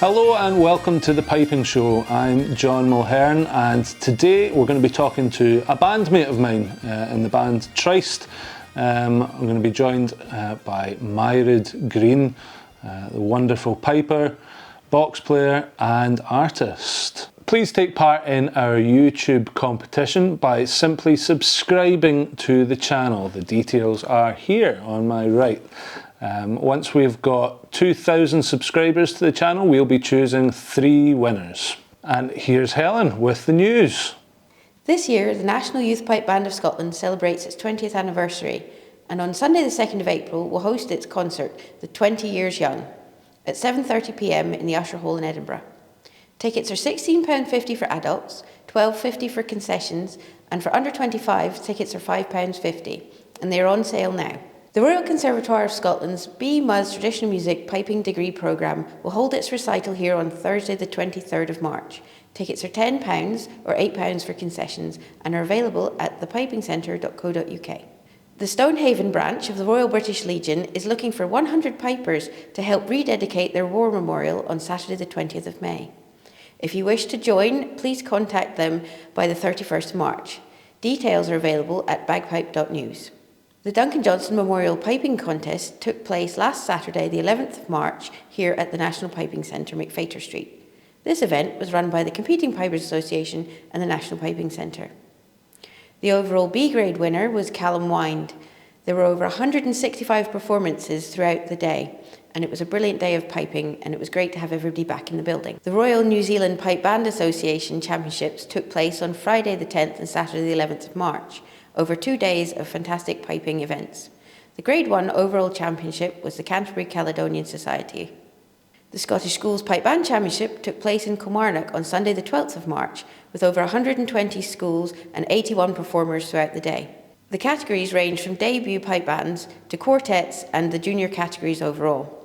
Hello and welcome to The Piping Show. I'm John Mulhearn, and today we're going to be talking to a bandmate of mine in the band Trist. I'm going to be joined by Mairearad Green, the wonderful piper, box player and artist. Please take part in our YouTube competition by simply subscribing to the channel. The details are here on my right. Once we've got 2,000 subscribers to the channel, we'll be choosing 3 winners. And here's Helen with the news. This year, the National Youth Pipe Band of Scotland celebrates its 20th anniversary, and on Sunday the 2nd of April will host its concert, The 20 Years Young, at 7:30 p.m. in the Usher Hall in Edinburgh. Tickets are £16.50 for adults, £12.50 for concessions, and for under 25, tickets are £5.50, and they are on sale now. The Royal Conservatoire of Scotland's B.Mus Traditional Music Piping Degree Programme will hold its recital here on Thursday the 23rd of March. Tickets are £10 or £8 for concessions and are available at thepipingcentre.co.uk. The Stonehaven branch of the Royal British Legion is looking for 100 pipers to help rededicate their war memorial on Saturday the 20th of May. If you wish to join, please contact them by the 31st of March. Details are available at bagpipe.news. The Duncan Johnson Memorial Piping Contest took place last Saturday, the 11th of March, here at the National Piping Centre, McFater Street. This event was run by the Competing Pipers Association and the National Piping Centre. The overall B-grade winner was Callum Wind. There were over 165 performances throughout the day, and it was a brilliant day of piping, and it was great to have everybody back in the building. The Royal New Zealand Pipe Band Association Championships took place on Friday the 10th and Saturday the 11th of March, over 2 days of fantastic piping events. The Grade 1 overall championship was the Canterbury Caledonian Society. The Scottish Schools Pipe Band Championship took place in Kilmarnock on Sunday the 12th of March, with over 120 schools and 81 performers throughout the day. The categories range from debut pipe bands to quartets and the junior categories overall.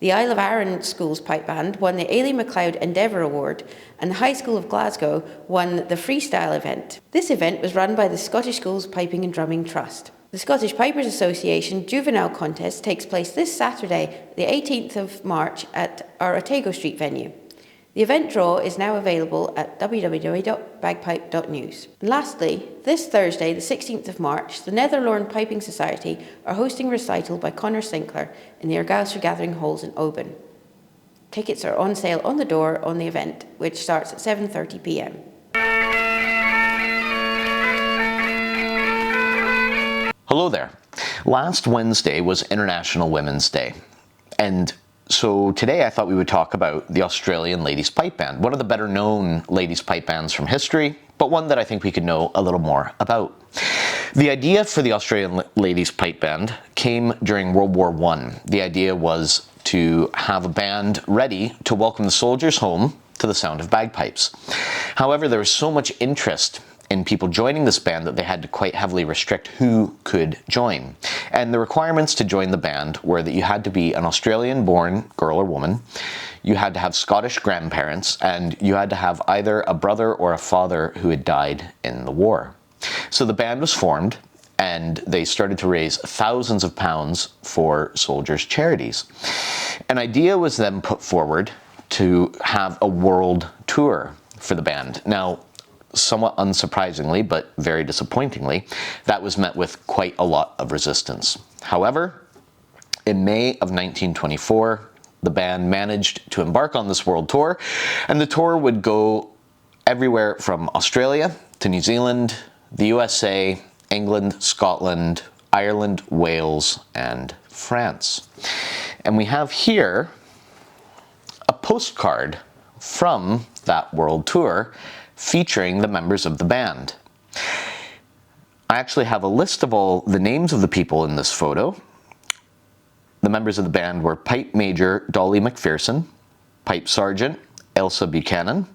The Isle of Arran Schools Pipe Band won the Ailey MacLeod Endeavour Award, and the High School of Glasgow won the Freestyle event. This event was run by the Scottish Schools Piping and Drumming Trust. The Scottish Pipers Association Juvenile Contest takes place this Saturday, the 18th of March, at our Otago Street venue. The event draw is now available at www.bagpipe.news. And lastly, this Thursday, the 16th of March, the Netherlorn Piping Society are hosting a recital by Conor Sinclair in the Argyllshire Gathering Halls in Oban. Tickets are on sale on the door on the event, which starts at 7:30 p.m. Hello there. Last Wednesday was International Women's Day, and so today I thought we would talk about the Australian Ladies Pipe Band, one of the better known ladies pipe bands from history, but one that I think we could know a little more about. The idea for the Australian Ladies Pipe Band came during World War I. The idea was to have a band ready to welcome the soldiers home to the sound of bagpipes. However, there was so much interest in people joining this band that they had to quite heavily restrict who could join. And the requirements to join the band were that you had to be an Australian-born girl or woman, you had to have Scottish grandparents, and you had to have either a brother or a father who had died in the war. So the band was formed, and they started to raise thousands of pounds for soldiers' charities. An idea was then put forward to have a world tour for the band. Now, somewhat unsurprisingly, but very disappointingly, that was met with quite a lot of resistance. However, in May of 1924, the band managed to embark on this world tour, and the tour would go everywhere from Australia to New Zealand, the USA, England, Scotland, Ireland, Wales, and France. And we have here a postcard from that world tour featuring the members of the band. I actually have a list of all the names of the people in this photo. The members of the band were Pipe Major Dolly McPherson, Pipe Sergeant Elsa Buchanan.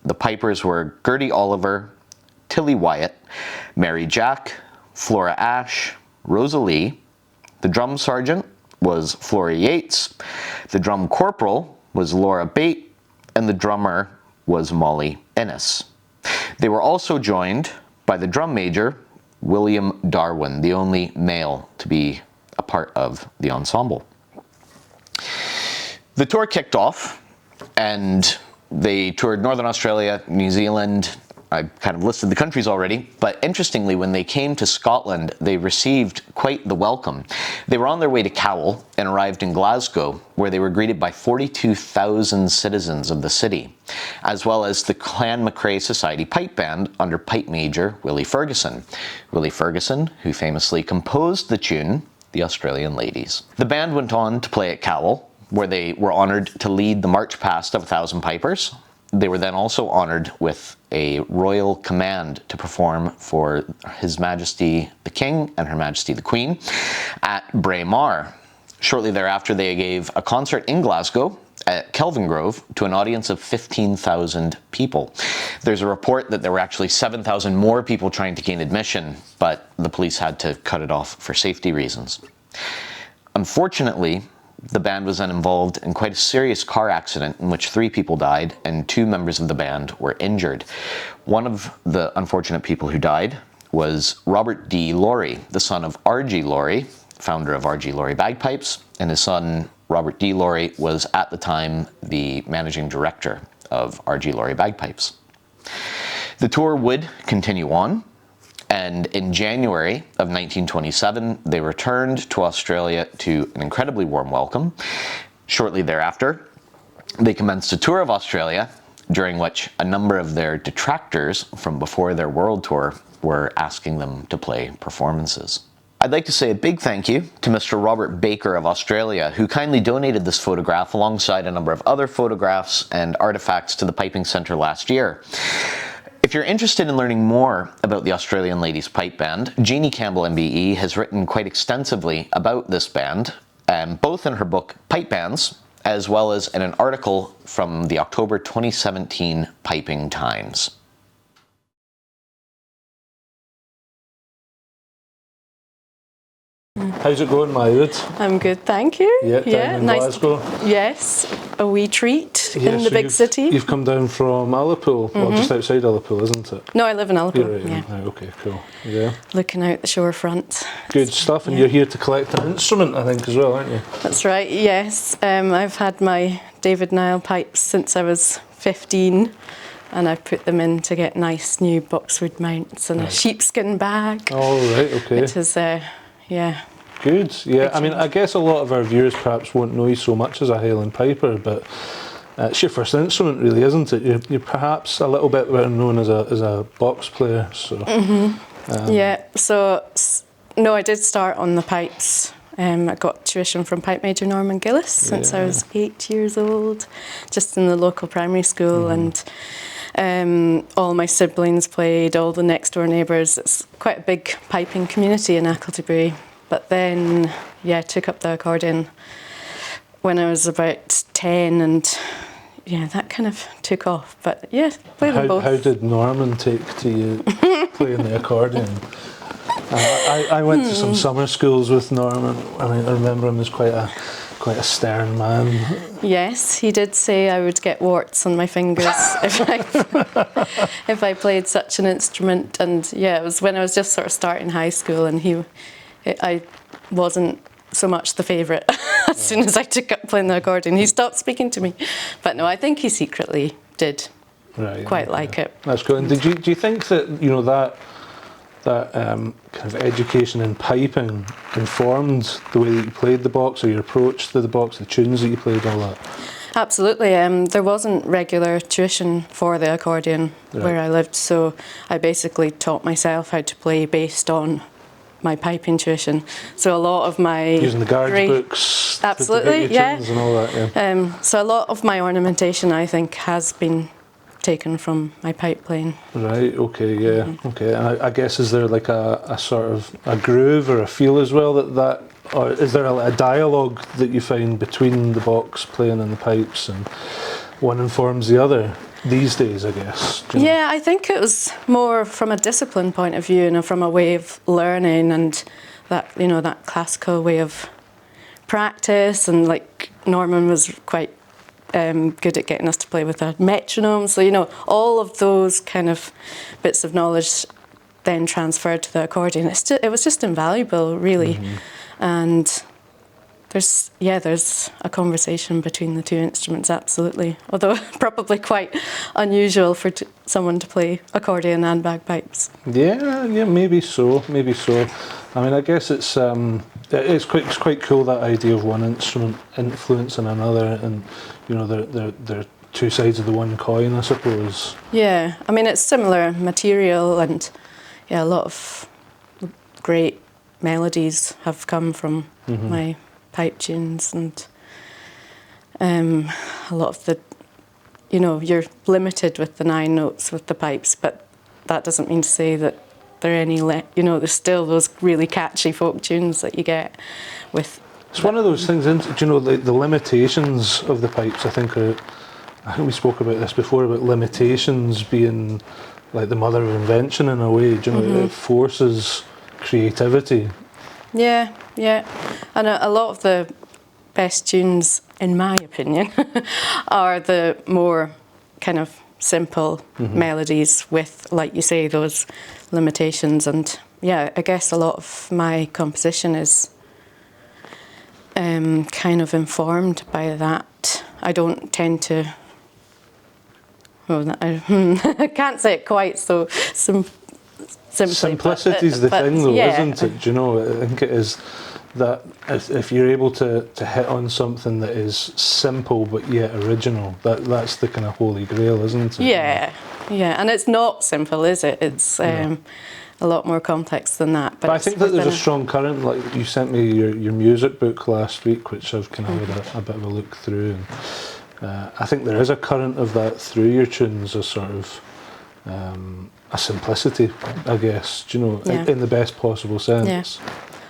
The pipers were Gertie Oliver, Tilly Wyatt, Mary Jack, Flora Ash, Rosalie. The drum sergeant was Flora Yates. The drum corporal was Laura Bate, and the drummer was Molly Ennis. They were also joined by the drum major, William Darwin, the only male to be a part of the ensemble. The tour kicked off, and they toured Northern Australia, New Zealand. I kind of listed the countries already, but interestingly, when they came to Scotland, they received quite the welcome. They were on their way to Cowell and arrived in Glasgow, where they were greeted by 42,000 citizens of the city, as well as the Clan MacRae Society Pipe Band under Pipe Major Willie Ferguson. Willie Ferguson, who famously composed the tune, The Australian Ladies. The band went on to play at Cowell, where they were honoured to lead the March Past of 1,000 Pipers. They were then also honoured with a royal command to perform for His Majesty the King and Her Majesty the Queen at Braemar. Shortly thereafter, they gave a concert in Glasgow at Kelvingrove to an audience of 15,000 people. There's a report that there were actually 7,000 more people trying to gain admission, but the police had to cut it off for safety reasons. Unfortunately, the band was then involved in quite a serious car accident in which 3 people died and 2 members of the band were injured. One of the unfortunate people who died was Robert D. Laurie, the son of R.G. Laurie, founder of R.G. Laurie Bagpipes, and his son Robert D. Laurie was at the time the managing director of R.G. Laurie Bagpipes. The tour would continue on, and in January of 1927, they returned to Australia to an incredibly warm welcome. Shortly thereafter, they commenced a tour of Australia, during which a number of their detractors from before their world tour were asking them to play performances. I'd like to say a big thank you to Mr. Robert Baker of Australia, who kindly donated this photograph alongside a number of other photographs and artifacts to the Piping Centre last year. If you're interested in learning more about the Australian Ladies Pipe Band, Jeannie Campbell MBE has written quite extensively about this band, both in her book Pipe Bands, as well as in an article from the October 2017 Piping Times. How's it going, Mairearad? I'm good, thank you. Yeah, down in Glasgow. Yes, a wee treat Yeah, in the so big city. You've come down from Ullapool, well, just outside Ullapool, isn't it? No, I live in Ullapool. You're right, Yeah. right, okay, cool. Yeah. Looking out the shorefront. Good stuff, and you're here to collect an instrument, I think, as well, aren't you? That's right, yes. I've had my David Nile pipes since I was 15, and I put them in to get nice new boxwood mounts and a sheepskin bag. Oh, right, okay. Which is, yeah. Good, yeah. I mean, I guess a lot of our viewers perhaps won't know you so much as a Helen Piper, but it's your first instrument, really, isn't it? You're perhaps a little bit better known as a box player. So. Yeah. So no, I did start on the pipes. I got tuition from Pipe Major Norman Gillis since I was 8 years old, just in the local primary school, and all my siblings played, all the next door neighbours. It's quite a big piping community in Ackletybury. But then, yeah, took up the accordion when I was about 10, and yeah, that kind of took off. But yeah, play them both. How did Norman take to you playing the accordion? I went to some summer schools with Norman, and I remember him as quite a stern man. Yes, he did say I would get warts on my fingers if I played such an instrument. And yeah, it was when I was just sort of starting high school, and I wasn't so much the favourite as soon as I took up playing the accordion. He stopped speaking to me. But no, I think he secretly did quite like it. That's good. And do you think that, you know, that kind of education in piping informed the way that you played the box, or your approach to the box, the tunes that you played, all that? Absolutely. There wasn't regular tuition for the accordion where I lived, so I basically taught myself how to play based on my piping tuition. So a lot of my using the guards books, absolutely, tunes and all that. Yeah. So a lot of my ornamentation, I think, has been taken from my pipe playing. Right. Okay. Yeah. Okay. And I guess, is there like a sort of a groove or a feel as well that, or is there a dialogue that you find between the box playing and the pipes, and one informs the other these days, I guess? Yeah, I think it was more from a discipline point of view, and from a way of learning, and that, you know, that classical way of practice. And like Norman was quite good at getting us to play with a metronome, so you know, all of those kind of bits of knowledge then transferred to the accordion. It was just invaluable, really. And there's a conversation between the two instruments, absolutely. Although probably quite unusual for someone to play accordion and bagpipes. Yeah, maybe so. I mean, I guess it's quite cool, that idea of one instrument influencing another, and you know, they're two sides of the one coin, I suppose. Yeah, I mean, it's similar material, and a lot of great melodies have come from my pipe tunes, and a lot of the, you're limited with the 9 notes with the pipes, but that doesn't mean to say that there are any, there's still those really catchy folk tunes that you get with. It's one of those things, isn't it? The limitations of the pipes, I think we spoke about this before, about limitations being like the mother of invention in a way. It forces creativity. Yeah, and a lot of the best tunes, in my opinion, are the more kind of simple melodies with, like you say, those limitations. And yeah, I guess a lot of my composition is kind of informed by that. I don't tend to, I can't say it quite so simply. Simplicity's the thing, though, isn't it? I think it is that if you're able to hit on something that is simple but yet original, that's the kind of holy grail, isn't it? Yeah, and it's not simple, is it? It's a lot more complex than that. But I think that there's a strong current. Like, you sent me your music book last week, which I've kind of had a bit of a look through, and I think there is a current of that through your tunes, a sort of a simplicity, I guess, in the best possible sense. Yeah.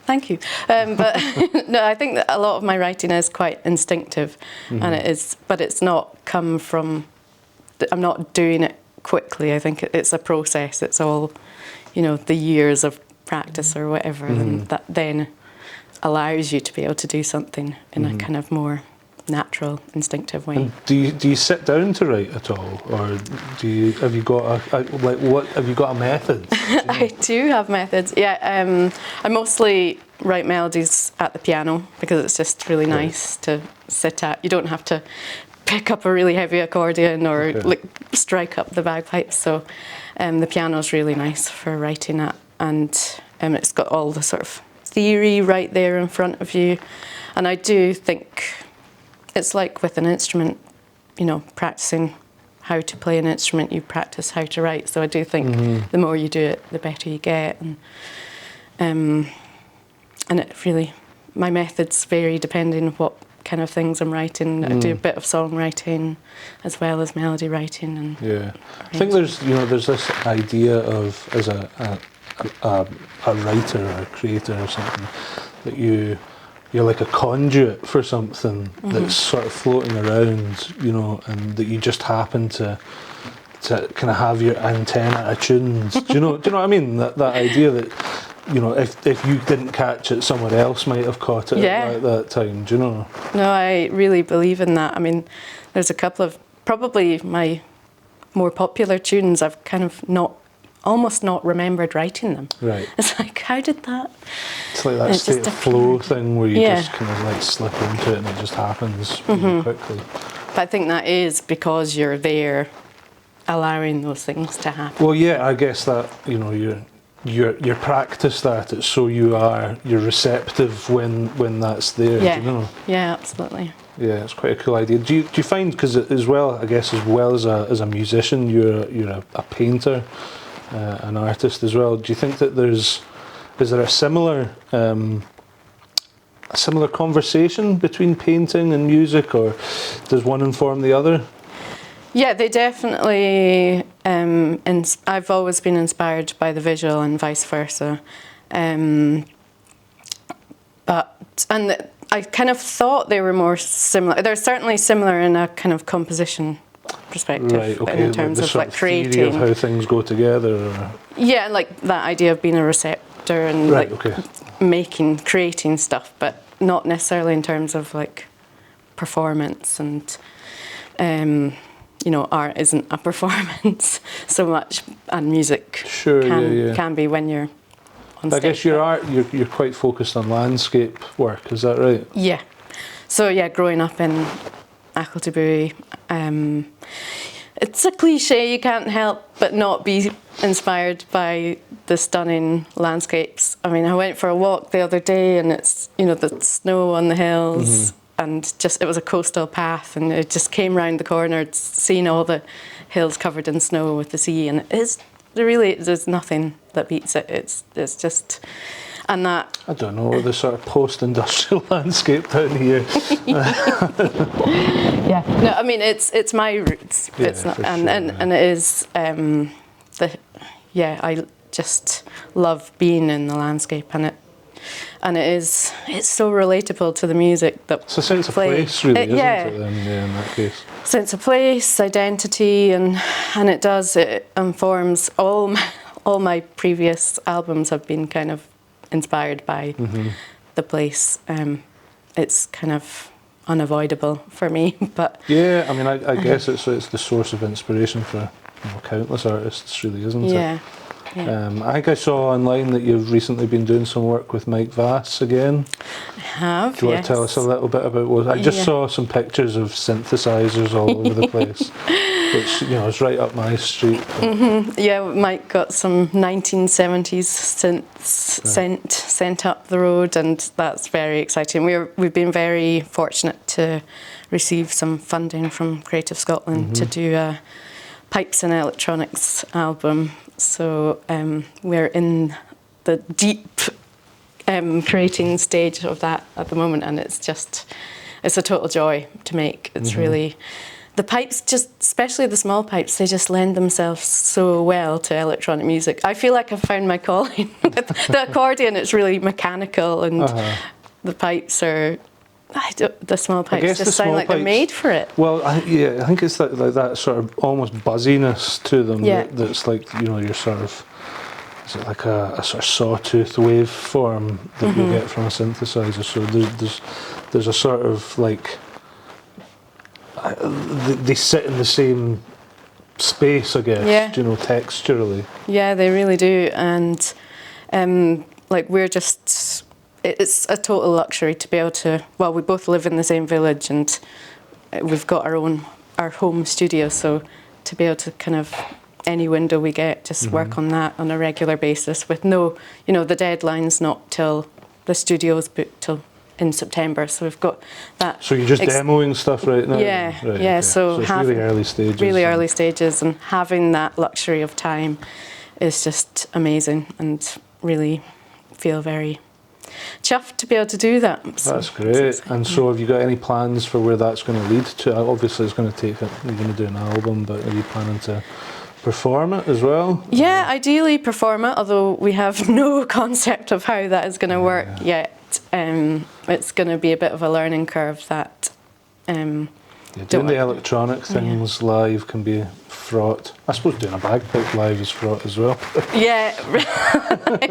Thank you. But no, I think that a lot of my writing is quite instinctive, and but it's not come from, I'm not doing it quickly. I think it's a process. It's all, the years of practice or whatever, and that then allows you to be able to do something in a kind of more natural, instinctive way. And do you sit down to write at all, or have you got have you got a method? I do have methods. Yeah, I mostly write melodies at the piano because it's just really nice to sit at. You don't have to pick up a really heavy accordion or strike up the bagpipes. So the piano's really nice for writing at, and it's got all the sort of theory right there in front of you. And I do think it's like with an instrument, practicing how to play an instrument, you practice how to write. So I do think the more you do it, the better you get. And it really, my methods vary depending on what kind of things I'm writing. I do a bit of songwriting as well as melody writing. I think there's this idea of, as a writer or a creator or something, that you're like a conduit for something that's sort of floating around, and that you just happen to kind of have your antenna attuned. Do you know what I mean? That idea that, if you didn't catch it, someone else might have caught it at that time. Do you know? No, I really believe in that. I mean, there's a couple of probably my more popular tunes I've kind of almost not remembered writing them. Right. It's like, how did that? It's like that state of flow thing where you just kind of like slip into it and it just happens really quickly. But I think that is because you're there allowing those things to happen. Well, yeah, I guess that, you're practice that, it's so you're receptive when that's there. Yeah. Do you know? Yeah, absolutely. Yeah, it's quite a cool idea. Do you find, because as well as a musician, you're a painter, an artist as well. Do you think that is there a similar conversation between painting and music, or does one inform the other? Yeah, they definitely. I've always been inspired by the visual and vice versa, I kind of thought they were more similar. They're certainly similar in a kind of composition perspective, right, okay. In terms of like creating, theory of how things go together. Or... Yeah, like that idea of being a receptor and creating stuff, but not necessarily in terms of like performance and. Art isn't a performance so much, and music can be when you're on I stage. guess your art, you're quite focused on landscape work, is that right? Yeah. So yeah, growing up in Achiltibury, it's a cliche, you can't help but not be inspired by the stunning landscapes. I mean, I went for a walk the other day and it's, you know, the snow on the hills and just, it was a coastal path and it just came round the corner, seeing all the hills covered in snow with the sea, and there's nothing that beats it. It's just, and that... I don't know, the sort of post-industrial landscape down here. Yeah, no, I mean it's my roots. Yeah, it's not, for and, sure, and it is I just love being in the landscape, and it's so relatable to the music that It's a sense of place, really, isn't it? Then, yeah, in that case. Sense of place, identity, and it informs all my previous albums have been kind of inspired by the place. It's kind of unavoidable for me, but yeah, I mean, I guess it's the source of inspiration for countless artists, really, isn't it? yeah. I think I saw online that you've recently been doing some work with Mike Vass again. I have. Do you want to tell us a little bit about what? I just saw some pictures of synthesizers all over the place, which is right up my street. Yeah, Mike got some 1970s synths sent up the road, and that's very exciting. We've been very fortunate to receive some funding from Creative Scotland to do a pipes and electronics album. So we're in the deep creating stage of that at the moment, and it's a total joy to make. It's really, the pipes, just especially the small pipes, they just lend themselves so well to electronic music. I feel like I've found my calling. With the accordion, it's really mechanical, and the pipes are, the small pipes just sound like they're made for it. Well, I think it's like that sort of almost buzziness to them. Yeah. That's like, you're sort of, is it like a sort of sawtooth waveform that you get from a synthesizer? So there's a sort of like, they sit in the same space, I guess. Yeah. Texturally. Yeah, they really do, and we're just. It's a total luxury to be able to, well, we both live in the same village and we've got our home studio, so to be able to kind of, any window we get, just work on that on a regular basis with no, the deadline's not till the studio's booked till in September, so we've got that. So you're just demoing stuff right now? Yeah, right, yeah, okay. So it's really early stages. Really early stages, and having that luxury of time is just amazing, and really feel very chuffed to be able to do that. So that's great. And so have you got any plans for where that's going to lead to? Obviously it's going to take it, you're going to do an album, but are you planning to perform it as well? Yeah, ideally perform it, although we have no concept of how that is going to work yet. It's going to be a bit of a learning curve that doing the electronic things live can be fraught. I suppose doing a bagpipe live is fraught as well. Yeah,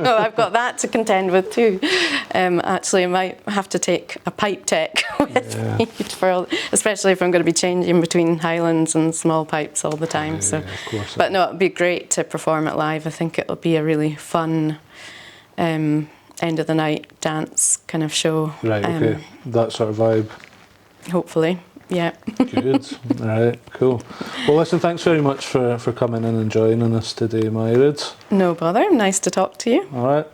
I've got that to contend with too. Actually, I might have to take a pipe tech with me, especially if I'm going to be changing between Highlands and small pipes all the time. Of course. But no, it'd be great to perform it live. I think it'll be a really fun end of the night dance kind of show. Right, okay. That sort of vibe. Hopefully. Yeah. Good. All right, cool. Well, listen, thanks very much for coming in and joining us today, Mairearad. No bother. Nice to talk to you. All right.